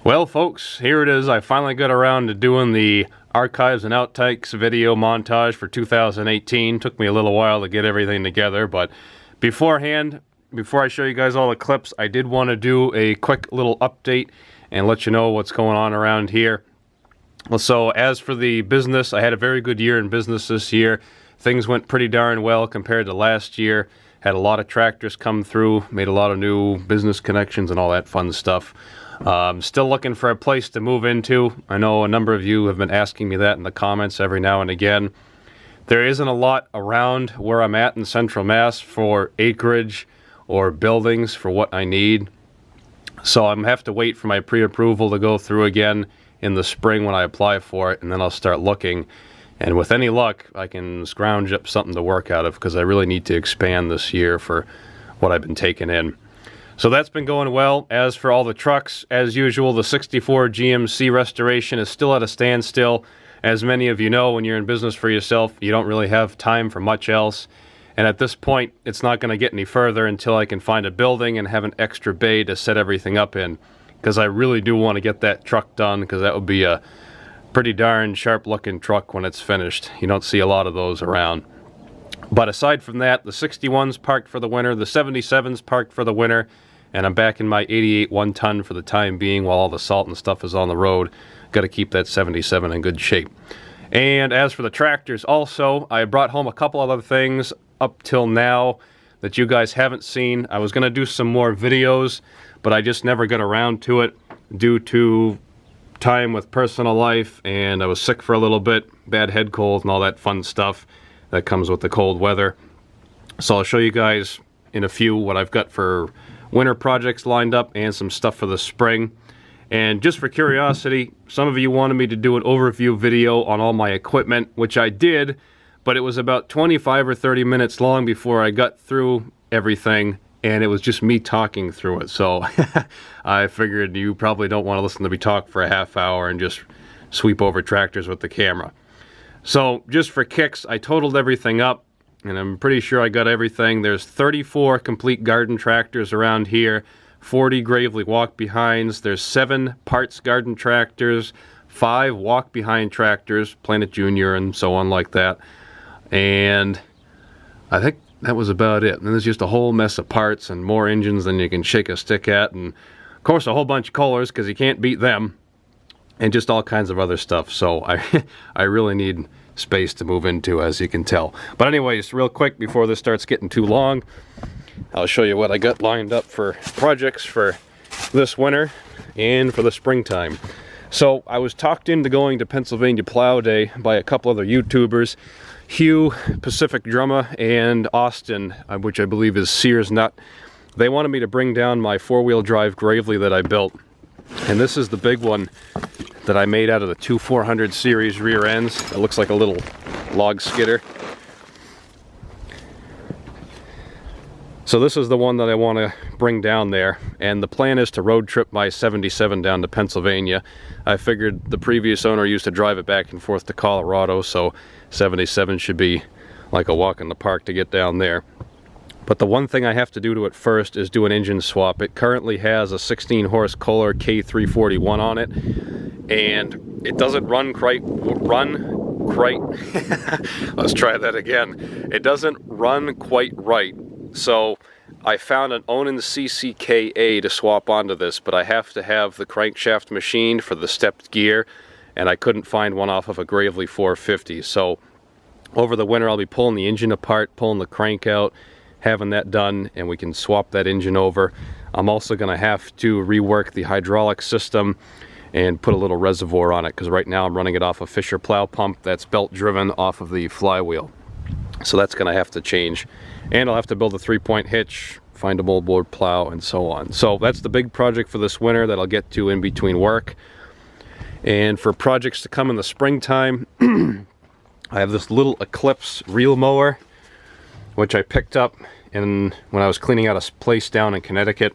Well folks, here it is. I finally got around to doing the archives and outtakes video montage for 2018. Took me a little while to get everything together, but beforehand, before I show you guys all the clips, I did want to do a quick little update and let you know what's going on around here. Well, so as for the business, I had a very good year in business this year. Things went pretty darn well compared to last year. Had a lot of tractors come through, made a lot of new business connections and all that fun stuff. Still looking for a place to move into. I know a number of you have been asking me that in the comments every now and again. There isn't a lot around where I'm at in Central Mass for acreage or buildings for what I need. So I'm going to have to wait for my pre-approval to go through again in the spring when I apply for it, and then I'll start looking. And with any luck, I can scrounge up something to work out of, because I really need to expand this year for what I've been taking in. So that's been going well. As for all the trucks, as usual, the 64 GMC restoration is still at a standstill. As many of you know, when you're in business for yourself, you don't really have time for much else. And at this point, it's not going to get any further until I can find a building and have an extra bay to set everything up in. Because I really do want to get that truck done, because that would be a pretty darn sharp looking truck when it's finished. You don't see a lot of those around. But aside from that, the 61's parked for the winter, the 77's parked for the winter, and I'm back in my 88 1-ton for the time being while all the salt and stuff is on the road. Got to keep that 77 in good shape. And as for the tractors also, I brought home a couple other things up till now that you guys haven't seen. I was going to do some more videos, but I just never got around to it due to time with personal life, and I was sick for a little bit, bad head cold and all that fun stuff that comes with the cold weather. So I'll show you guys in a few what I've got for winter projects lined up and some stuff for the spring. And just for curiosity, some of you wanted me to do an overview video on all my equipment, which I did, but it was about 25 or 30 minutes long before I got through everything, and it was just me talking through it. So I figured you probably don't want to listen to me talk for a half hour and just sweep over tractors with the camera. So just for kicks, I totaled everything up, and I'm pretty sure I got everything. There's 34 complete garden tractors around here, 40 Gravely walk-behinds, there's 7 parts garden tractors, 5 walk-behind tractors, Planet Junior and so on like that. And I think that was about it. And then there's just a whole mess of parts and more engines than you can shake a stick at. And of course a whole bunch of colors, because you can't beat them. And just all kinds of other stuff. So I really need space to move into, as you can tell. But anyways, real quick before this starts getting too long, I'll show you what I got lined up for projects for this winter and for the springtime. So I was talked into going to Pennsylvania Plow Day by a couple other YouTubers, Hugh, Pacific Drummer, and Austin, which I believe is Sears Nut. They wanted me to bring down my 4-wheel drive Gravely that I built. And this is the big one that I made out of the two 400 series rear ends. It looks like a little log skidder. So this is the one that I want to bring down there, and the plan is to road trip my 77 down to Pennsylvania. I figured the previous owner used to drive it back and forth to Colorado, so 77 should be like a walk in the park to get down there. But the one thing I have to do to it first is do an engine swap. It currently has a 16-horse Kohler K341 on it, and it doesn't run quite. Let's try that again. It doesn't run quite right. So I found an Onan CCKA to swap onto this, but I have to have the crankshaft machined for the stepped gear, and I couldn't find one off of a Gravely 450. So over the winter I'll be pulling the engine apart, pulling the crank out, having that done, and we can swap that engine over. I'm also going to have to rework the hydraulic system and put a little reservoir on it, because right now I'm running it off a Fisher plow pump that's belt driven off of the flywheel. So that's going to have to change. And I'll have to build a 3-point hitch, find a moldboard plow, and so on. So that's the big project for this winter that I'll get to in between work. And for projects to come in the springtime, I have this little Eclipse reel mower, which I picked up when I was cleaning out a place down in Connecticut.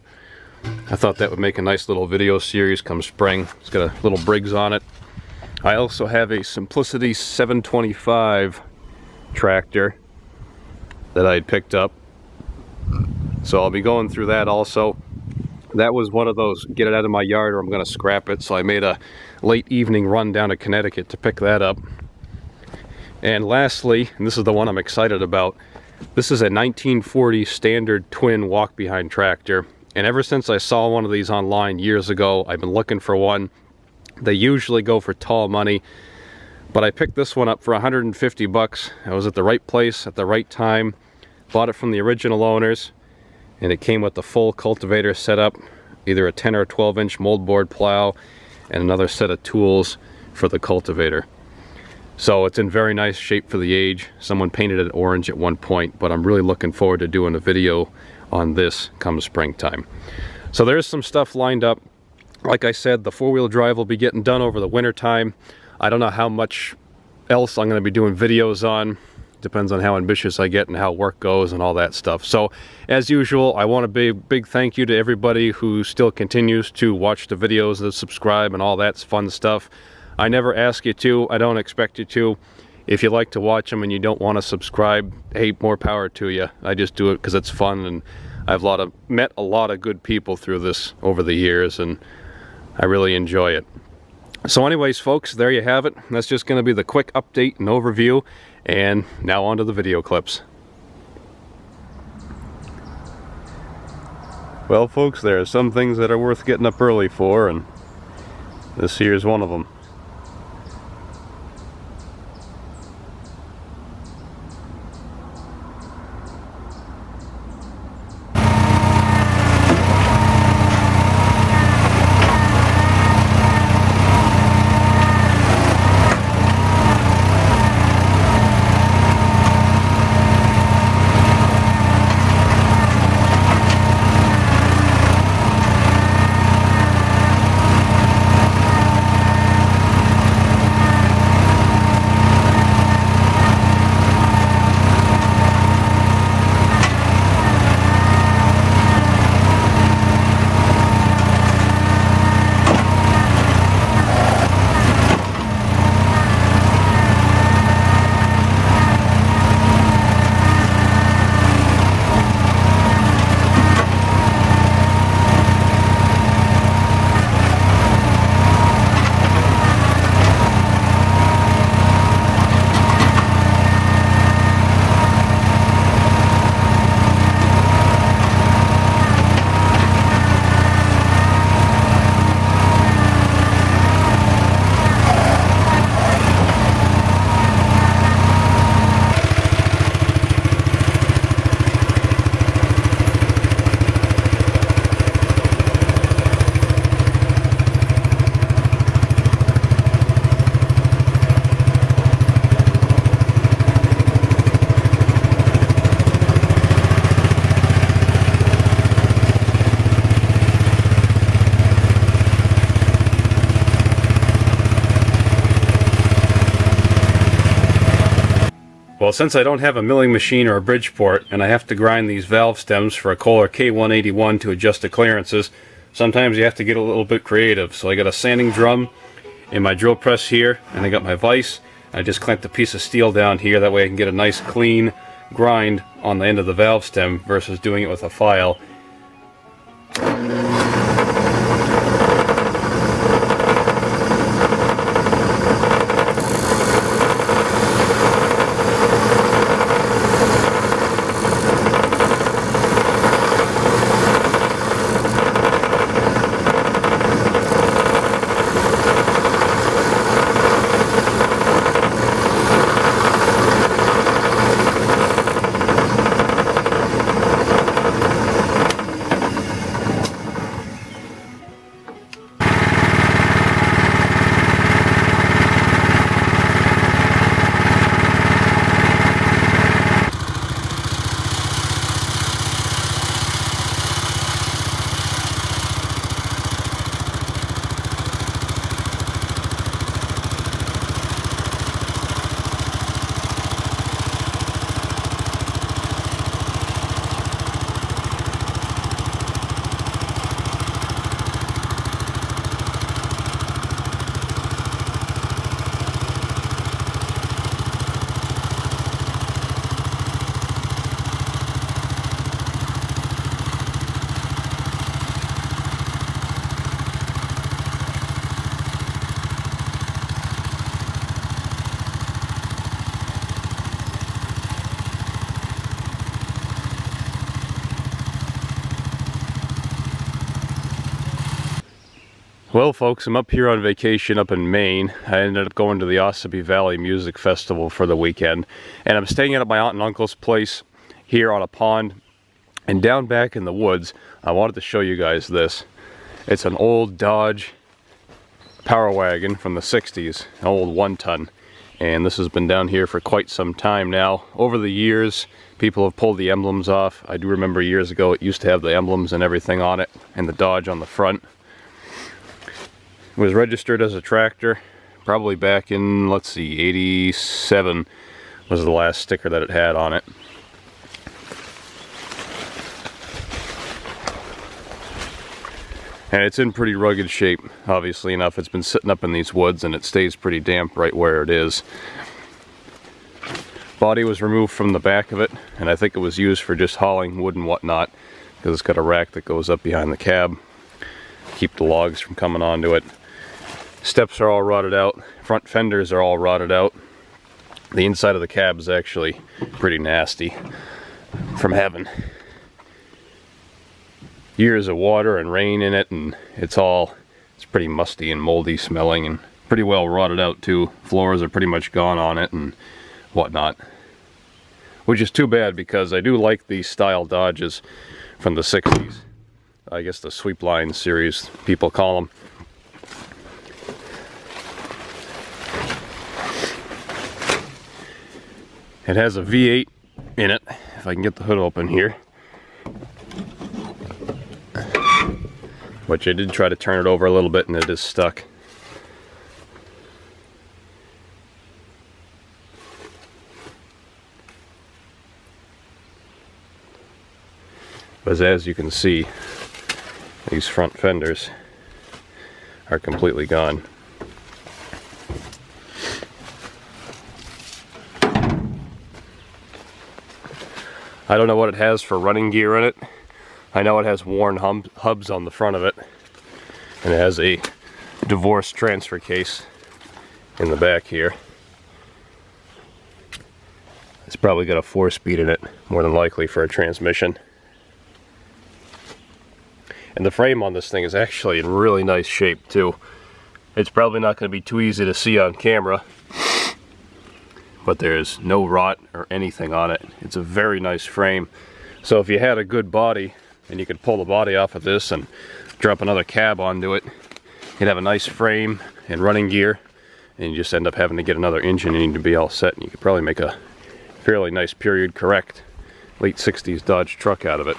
I thought that would make a nice little video series come spring. It's got a little Briggs on it. I also have a Simplicity 725 tractor that I picked up. So I'll be going through that also. that was one of those get it out of my yard or I'm going to scrap it. So I made a late evening run down to Connecticut to pick that up. And lastly, and this is the one I'm excited about, this is a 1940 standard twin walk-behind tractor. And ever since I saw one of these online years ago, I've been looking for one. They usually go for tall money, but I picked this one up for 150 bucks. I was at the right place at the right time, bought it from the original owners, and it came with the full cultivator setup, either a 10 or a 12-inch moldboard plow, and another set of tools for the cultivator. So it's in very nice shape for the age. Someone painted it orange at one point, but I'm really looking forward to doing a video on this come springtime. So there's some stuff lined up. Like I said, the four-wheel drive will be getting done over the winter time. I don't know how much else I'm going to be doing videos on. Depends on how ambitious I get and how work goes and all that stuff. So as usual, I want to be a big thank you to everybody who still continues to watch the videos and subscribe and all that fun stuff. I never ask you to. I don't expect you to. If you like to watch them and you don't want to subscribe, hey, more power to you. I just do it because it's fun, and I've met a lot of good people through this over the years, and I really enjoy it. So anyways, folks, there you have it. That's just going to be the quick update and overview, and now on to the video clips. Well, folks, there are some things that are worth getting up early for, and this here's one of them. Well, since I don't have a milling machine or a Bridgeport, and I have to grind these valve stems for a Kohler K181 to adjust the clearances, sometimes you have to get a little bit creative. So I got a sanding drum in my drill press here, and I got my vise. I just clamped a piece of steel down here, that way I can get a nice clean grind on the end of the valve stem versus doing it with a file. Well, folks, I'm up here on vacation up in Maine. I ended up going to the Ossipee Valley Music Festival for the weekend, and I'm staying at my aunt and uncle's place here on a pond. And down back in the woods, I wanted to show you guys this. It's an old Dodge Power Wagon from the 60s, an old 1-ton. And this has been down here for quite some time now. Over the years, people have pulled the emblems off. I do remember years ago it used to have the emblems and everything on it, and the Dodge on the front. It was registered as a tractor probably back in, let's see, 87 was the last sticker that it had on it. And it's in pretty rugged shape, obviously enough. It's been sitting up in these woods and it stays pretty damp right where it is. Body was removed from the back of it, and I think it was used for just hauling wood and whatnot, because it's got a rack that goes up behind the cab, keep the logs from coming onto it. Steps are all rotted out, front fenders are all rotted out. The inside of the cab is actually pretty nasty from having years of water and rain in it, and it's pretty musty and moldy smelling and pretty well rotted out too. Floors are pretty much gone on it and whatnot, which is too bad because I do like these style Dodges from the 60s. I guess the sweep line series people call them. It has a V8 in it, if I can get the hood open here. Which I did try to turn it over a little bit and it is stuck. But as you can see, these front fenders are completely gone. I don't know what it has for running gear in it. I know it has worn hubs on the front of it, and it has a divorce transfer case in the back here. It's probably got a 4-speed in it, more than likely for a transmission. And the frame on this thing is actually in really nice shape too. It's probably not going to be too easy to see on camera, but there's no rot or anything on it. It's a very nice frame. So if you had a good body, and you could pull the body off of this and drop another cab onto it, you'd have a nice frame and running gear, and you just end up having to get another engine and you need to be all set, and you could probably make a fairly nice period correct late 60s Dodge truck out of it.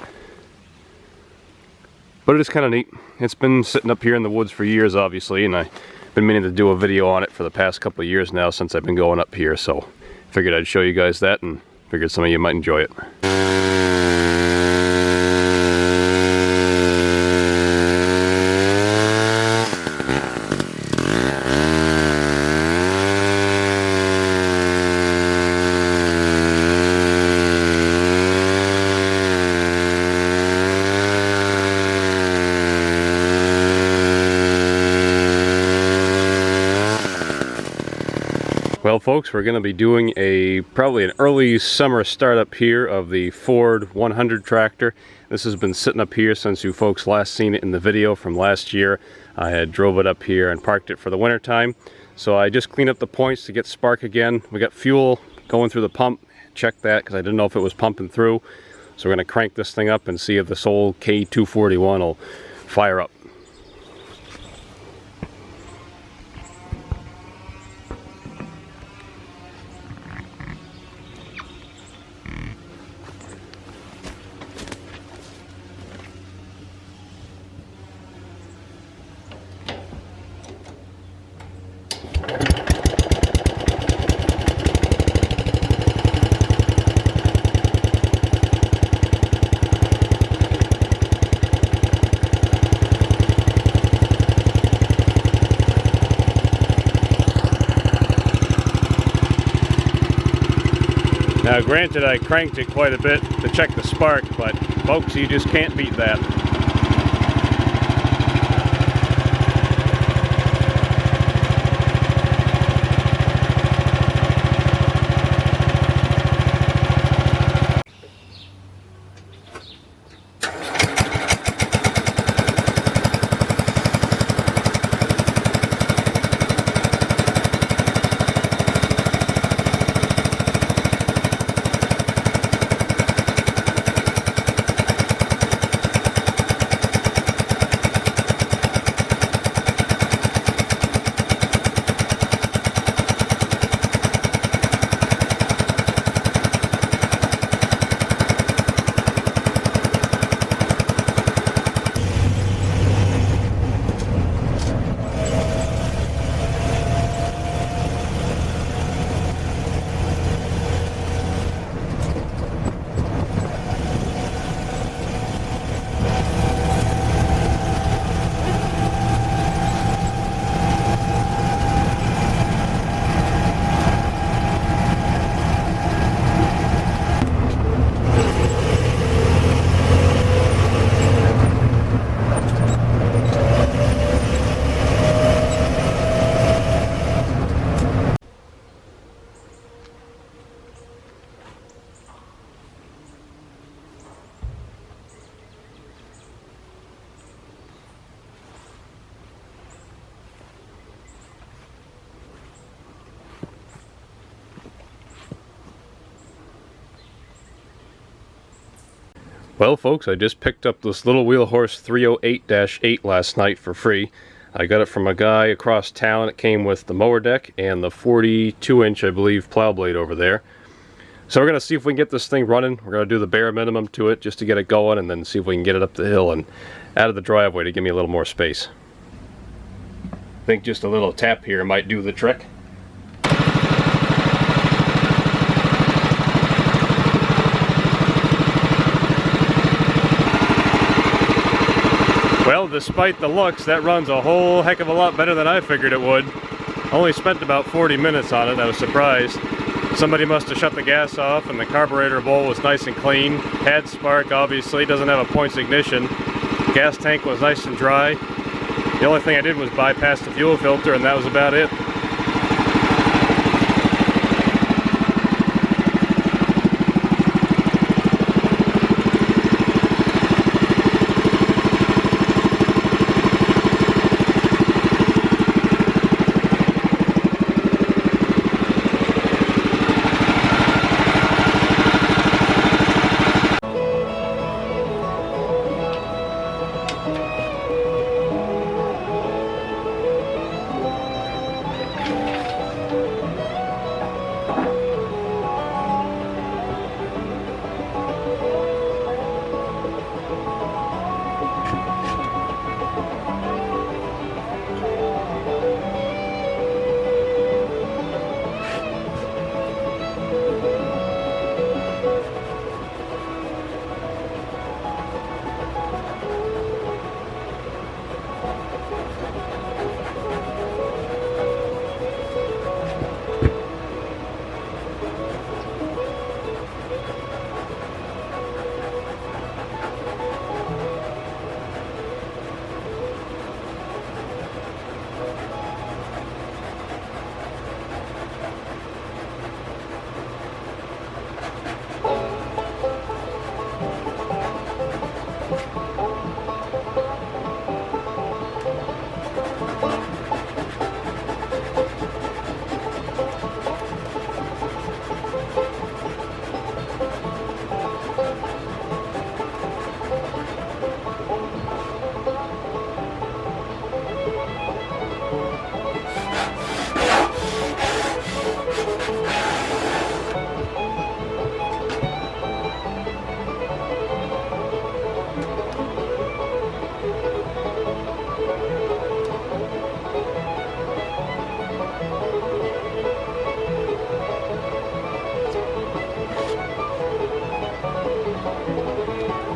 But it is kind of neat. It's been sitting up here in the woods for years, obviously, and I've been meaning to do a video on it for the past couple of years now since I've been going up here, so figured I'd show you guys that and figured some of you might enjoy it. Well, folks, we're going to be doing probably an early summer startup here of the Ford 100 tractor. This has been sitting up here since you folks last seen it in the video from last year. I had drove it up here and parked it for the winter time. So I just cleaned up the points to get spark again. We got fuel going through the pump. Checked that because I didn't know if it was pumping through. So we're going to crank this thing up and see if this old K241 will fire up. Now granted, I cranked it quite a bit to check the spark, but folks, you just can't beat that. Well folks, I just picked up this little Wheelhorse 308-8 last night for free. I got it from a guy across town. It came with the mower deck and the 42-inch, I believe, plow blade over there. So we're going to see if we can get this thing running. We're going to do the bare minimum to it just to get it going, and then see if we can get it up the hill and out of the driveway to give me a little more space. I think just a little tap here might do the trick. Well, despite the looks, that runs a whole heck of a lot better than I figured it would. Only spent about 40 minutes on it. I was surprised. Somebody must have shut the gas off, and the carburetor bowl was nice and clean. Had spark, obviously, doesn't have a points ignition. Gas tank was nice and dry. The only thing I did was bypass the fuel filter, and that was about it.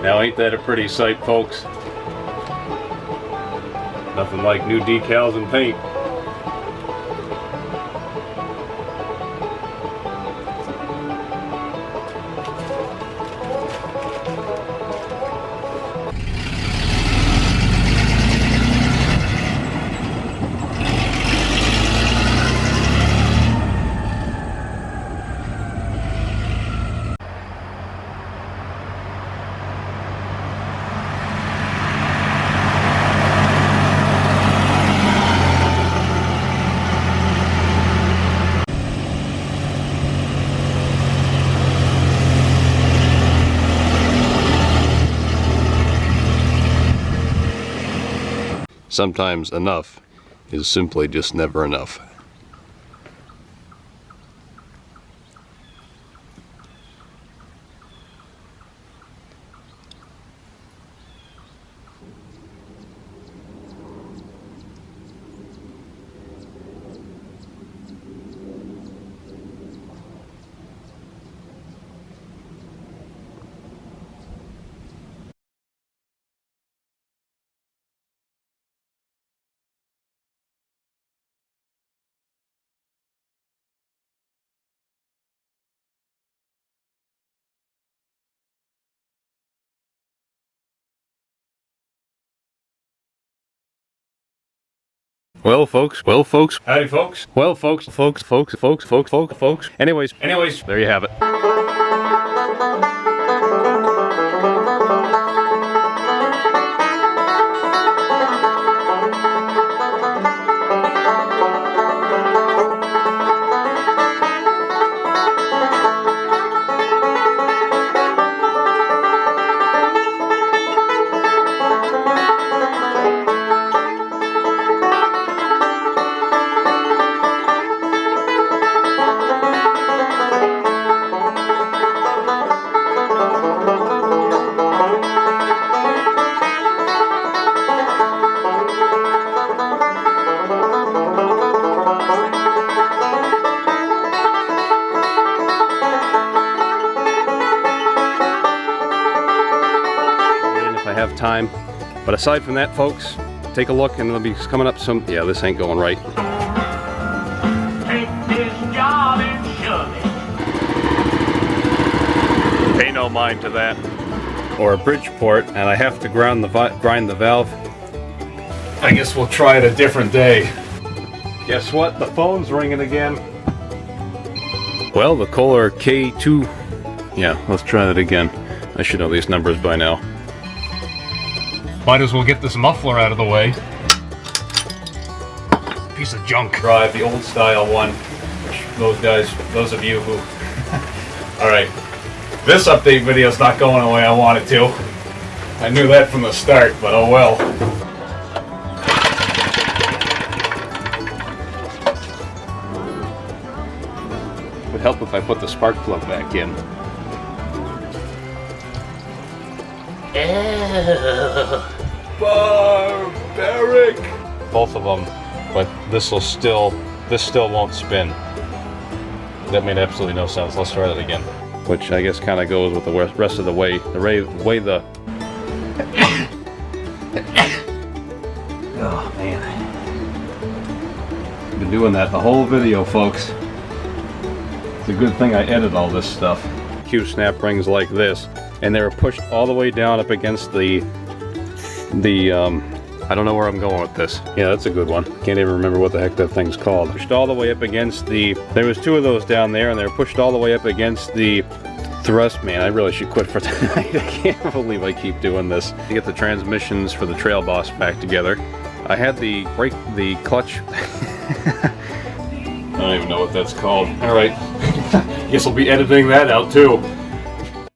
Now ain't that a pretty sight, folks? Nothing like new decals and paint. Sometimes enough is simply just never enough. Well, folks. Howdy, folks. Well, folks. Anyways, there you have it. have time. But aside from that, folks, take a look and it'll be coming up some... Yeah, this ain't going right. Take this job and shove it. Pay no mind to that. Or a Bridgeport, and I have to grind the valve. I guess we'll try it a different day. Guess what? The phone's ringing again. Well, the Kohler K2... Yeah, let's try that again. I should know these numbers by now. Might as well get this muffler out of the way. Piece of junk. Drive the old style one. Which those of you who... Alright. This update video is not going the way I want it to. I knew that from the start, but oh well. It would help if I put the spark plug back in. Barbaric! Both of them, but this still won't spin. That made absolutely no sense. Let's try that again. Which I guess kind of goes with the rest of the way. Oh man. Been doing that the whole video, folks. It's a good thing I edit all this stuff. Q-snap rings like this, and they were pushed all the way down up against the I don't know where I'm going with this. Yeah, that's a good one. Can't even remember what the heck that thing's called. Pushed all the way up against the... There was two of those down there, and they were pushed all the way up against the thrust. Man, I really should quit for tonight. I can't believe I keep doing this. To get the transmissions for the Trail Boss back together, I had the clutch... I don't even know what that's called. Alright. Guess I'll be editing that out too.